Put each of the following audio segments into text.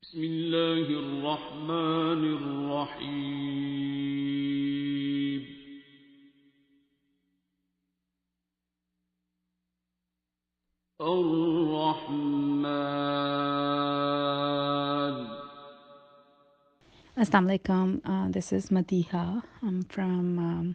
بسم الله الرحمن الرحيم. الرحمن. Assalamu alaikum. This is Madiha. I'm from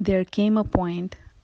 There came a point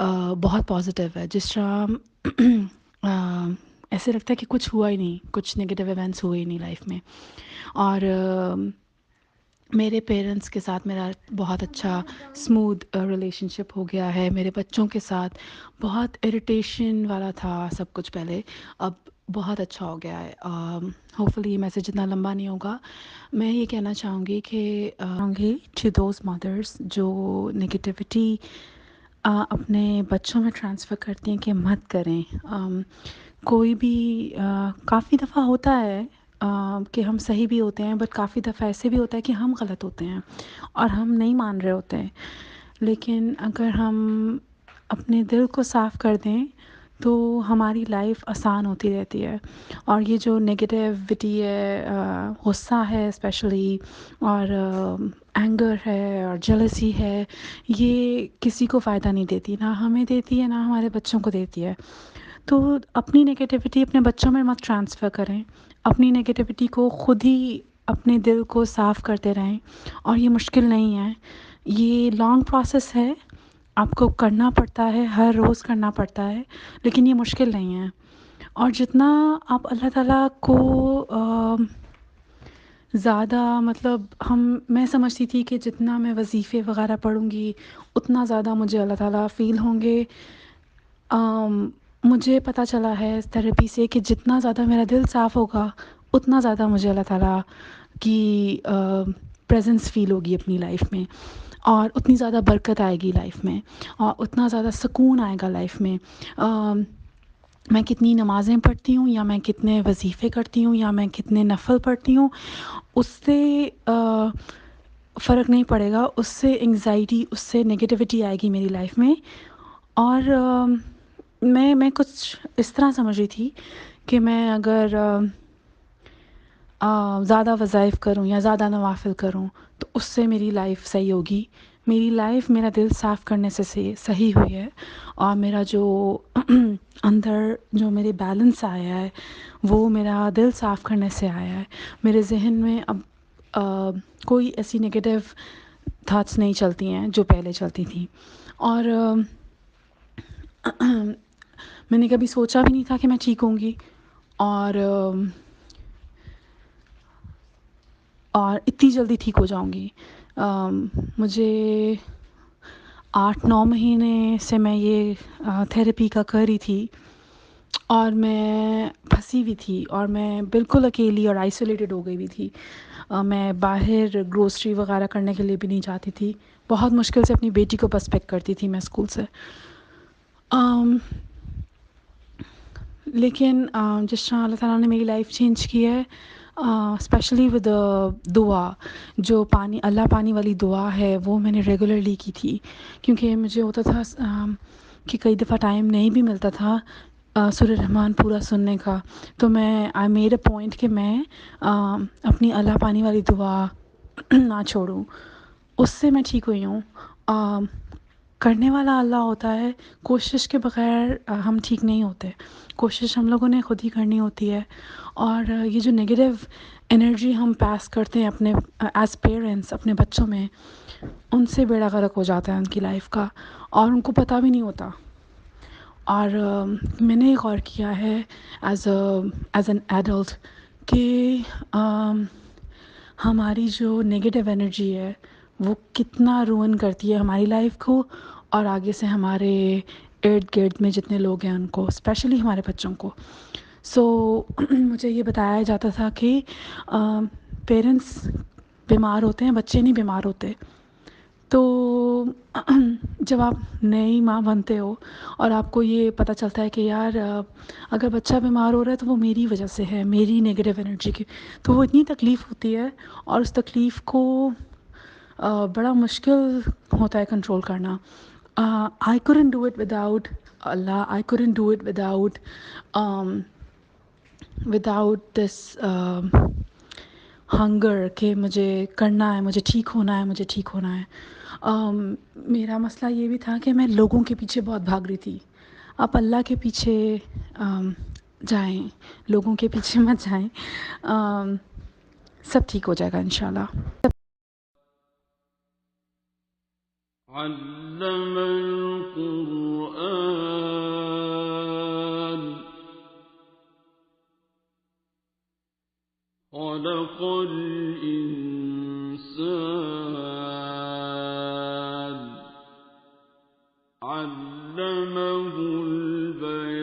بہت پازیٹیو ہے. جس طرح ایسے لگتا ہے کہ کچھ ہوا ہی نہیں, کچھ نگیٹیو ایونٹس ہوئے ہی نہیں لائف میں. اور میرے پیرنٹس کے ساتھ میرا بہت اچھا اسموتھ ریلیشن شپ ہو گیا ہے. میرے بچوں کے ساتھ بہت اریٹیشن والا تھا سب کچھ پہلے, اب بہت اچھا ہو گیا ہے. ہوپ فلی یہ میسیج اتنا لمبا نہیں ہوگا. میں یہ کہنا چاہوں گی کہ ٹو دوز مدرس جو نگیٹیوٹی اپنے بچوں میں ٹرانسفر کرتی ہیں کہ مت کریں. کوئی بھی کافی دفعہ ہوتا ہے کہ ہم صحیح بھی ہوتے ہیں, بٹ کافی دفعہ ایسے بھی ہوتا ہے کہ ہم غلط ہوتے ہیں اور ہم نہیں مان رہے ہوتے ہیں. لیکن اگر ہم اپنے دل کو صاف کر دیں تو ہماری لائف آسان ہوتی رہتی ہے. اور یہ جو نگیٹیوٹی ہے, غصہ ہے اسپیشلی, اور اینگر ہے اور جیلسی ہے, یہ کسی کو فائدہ نہیں دیتی, نہ ہمیں دیتی ہے نہ ہمارے بچوں کو دیتی ہے. تو اپنی نگیٹیوٹی اپنے بچوں میں مت ٹرانسفر کریں. اپنی نگیٹیوٹی کو خود ہی اپنے دل کو صاف کرتے رہیں. اور یہ مشکل نہیں ہے, یہ لانگ پروسیس ہے, آپ کو کرنا پڑتا ہے, ہر روز کرنا پڑتا ہے, لیکن یہ مشکل نہیں ہے. اور جتنا آپ اللہ تعالیٰ کو زیادہ مطلب میں سمجھتی تھی کہ جتنا میں وظیفے وغیرہ پڑھوں گی اتنا زیادہ مجھے اللہ تعالیٰ فیل ہوں گے. مجھے پتہ چلا ہے اس تھیراپی سے کہ جتنا زیادہ میرا دل صاف ہوگا اتنا زیادہ مجھے اللہ تعالیٰ کی پریزنس فیل ہوگی اپنی لائف میں, اور اتنی زیادہ برکت آئے گی لائف میں, اور اتنا زیادہ سکون آئے گا لائف میں. میں کتنی نمازیں پڑھتی ہوں, یا میں کتنے وظیفے کرتی ہوں, یا میں کتنے نفل پڑھتی ہوں, اس سے فرق نہیں پڑے گا. اس سے انگزائٹی, اس سے نگیٹیوٹی آئے گی میری لائف میں. اور میں کچھ اس طرح سمجھ رہی تھی کہ میں اگر زیادہ وظائف کروں یا زیادہ نوافل کروں تو اس سے میری لائف صحیح ہوگی. میری لائف میرا دل صاف کرنے سے صحیح ہوئی ہے, اور میرا جو اندر جو میرے بیلنس آیا ہے وہ میرا دل صاف کرنے سے آیا ہے. میرے ذہن میں اب کوئی ایسی نگیٹیو تھاٹس نہیں چلتی ہیں جو پہلے چلتی تھیں. اور میں نے کبھی سوچا بھی نہیں تھا کہ میں ٹھیک ہوں گی, اور اتنی جلدی ٹھیک ہو جاؤں گی. مجھے 8-9 مہینے سے میں یہ تھیراپی کا کر رہی تھی, اور میں پھنسی ہوئی تھی, اور میں بالکل اکیلی اور آئسولیٹڈ ہو گئی ہوئی تھی. میں باہر گروسری وغیرہ کرنے کے لیے بھی نہیں جاتی تھی. بہت مشکل سے اپنی بیٹی کو بس پک کرتی تھی میں اسکول سے. لیکن جس طرح اللہ تعالیٰ نے میری لائف چینج کی ہے, اسپیشلی ود دعا, جو اللہ پانی والی دعا ہے وہ میں نے ریگولرلی کی تھی. کیونکہ مجھے ہوتا تھا کہ کئی دفعہ ٹائم نہیں بھی ملتا تھا سورہ رحمان پورا سننے کا, تو آئی میڈ اے پوائنٹ کہ میں اپنی اللہ پانی والی دعا نہ چھوڑوں. اس سے میں ٹھیک ہوئی ہوں. کرنے والا اللہ ہوتا ہے, کوشش کے بغیر ہم ٹھیک نہیں ہوتے. کوشش ہم لوگوں نے خود ہی کرنی ہوتی ہے. اور یہ جو نگیٹیو انرجی ہم پاس کرتے ہیں اپنے ایز پیرنٹس اپنے بچوں میں, ان سے بیڑا غرق ہو جاتا ہے ان کی لائف کا, اور ان کو پتہ بھی نہیں ہوتا. اور میں نے غور کیا ہے ایز این ایڈلٹ کہ ہماری جو نگیٹیو انرجی ہے وہ کتنا روئن کرتی ہے ہماری لائف کو, اور آگے سے ہمارے ارد گرد میں جتنے لوگ ہیں ان کو, اسپیشلی ہمارے بچوں کو. سو مجھے یہ بتایا جاتا تھا کہ پیرنٹس بیمار ہوتے ہیں, بچے نہیں بیمار ہوتے. تو جب آپ نئی ماں بنتے ہو اور آپ کو یہ پتہ چلتا ہے کہ یار اگر بچہ بیمار ہو رہا ہے تو وہ میری وجہ سے ہے, میری نگیٹیو انرجی کی, تو وہ اتنی تکلیف ہوتی ہے, اور اس تکلیف کو بڑا مشکل ہوتا ہے کنٹرول کرنا. I couldn't do it without Allah. I couldn't do it without this hunger کہ مجھے کرنا ہے, مجھے ٹھیک ہونا ہے, مجھے ٹھیک ہونا ہے. میرا مسئلہ یہ بھی تھا کہ میں لوگوں کے پیچھے بہت بھاگ رہی تھی. آپ اللہ کے پیچھے جائیں, لوگوں کے پیچھے مت جائیں, سب ٹھیک ہو جائے گا انشاءاللہ. علم القرآن خلق الإنسان علمه البيان